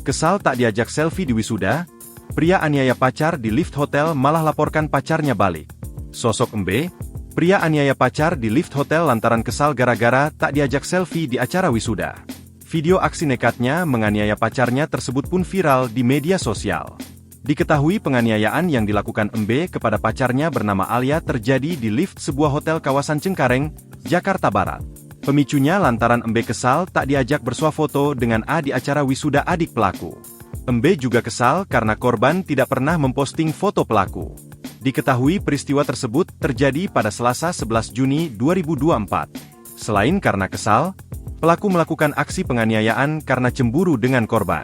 Kesal tak diajak selfie di wisuda, pria aniaya pacar di lift hotel malah laporkan pacarnya balik. Sosok Embe, pria aniaya pacar di lift hotel lantaran kesal gara-gara tak diajak selfie di acara wisuda. Video aksi nekatnya menganiaya pacarnya tersebut pun viral di media sosial. Diketahui penganiayaan yang dilakukan Embe kepada pacarnya bernama Alia terjadi di lift sebuah hotel kawasan Cengkareng, Jakarta Barat. Pemicunya lantaran Embe kesal tak diajak bersuah foto dengan A di acara wisuda adik pelaku. Embe juga kesal karena korban tidak pernah memposting foto pelaku. Diketahui peristiwa tersebut terjadi pada Selasa 11 Juni 2024. Selain karena kesal, pelaku melakukan aksi penganiayaan karena cemburu dengan korban.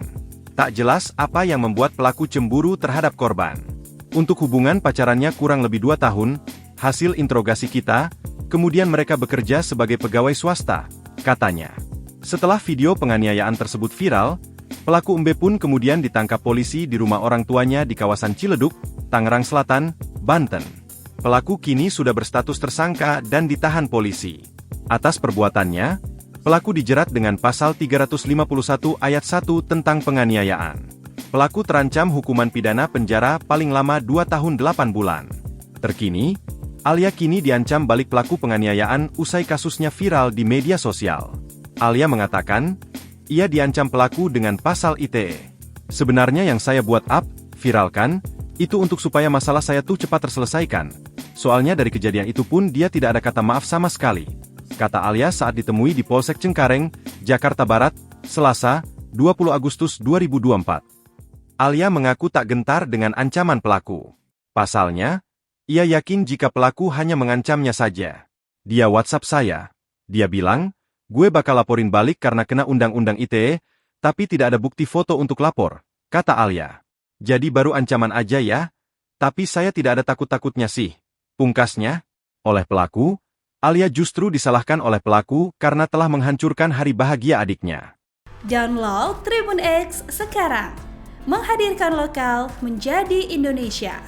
Tak jelas apa yang membuat pelaku cemburu terhadap korban. Untuk hubungan pacarannya kurang lebih 2 tahun, hasil interogasi kita, kemudian mereka bekerja sebagai pegawai swasta, katanya. Setelah video penganiayaan tersebut viral, pelaku Embe pun kemudian ditangkap polisi di rumah orang tuanya di kawasan Ciledug, Tangerang Selatan, Banten. Pelaku kini sudah berstatus tersangka dan ditahan polisi. Atas perbuatannya, pelaku dijerat dengan pasal 351 ayat 1 tentang penganiayaan. Pelaku terancam hukuman pidana penjara paling lama 2 tahun 8 bulan. Terkini, Alia kini diancam balik pelaku penganiayaan usai kasusnya viral di media sosial. Alia mengatakan, ia diancam pelaku dengan pasal ITE. Sebenarnya yang saya buat viralkan, itu untuk supaya masalah saya tuh cepat terselesaikan. Soalnya dari kejadian itu pun dia tidak ada kata maaf sama sekali, kata Alia saat ditemui di Polsek Cengkareng, Jakarta Barat, Selasa, 20 Agustus 2024. Alia mengaku tak gentar dengan ancaman pelaku. Pasalnya, ia yakin jika pelaku hanya mengancamnya saja. Dia WhatsApp saya. Dia bilang, gue bakal laporin balik karena kena undang-undang ITE, tapi tidak ada bukti foto untuk lapor, kata Alia. Jadi baru ancaman aja ya? Tapi saya tidak ada takut-takutnya sih. Pungkasnya, oleh pelaku, Alia justru disalahkan oleh pelaku karena telah menghancurkan hari bahagia adiknya. Download Tribun X sekarang. Menghadirkan lokal menjadi Indonesia.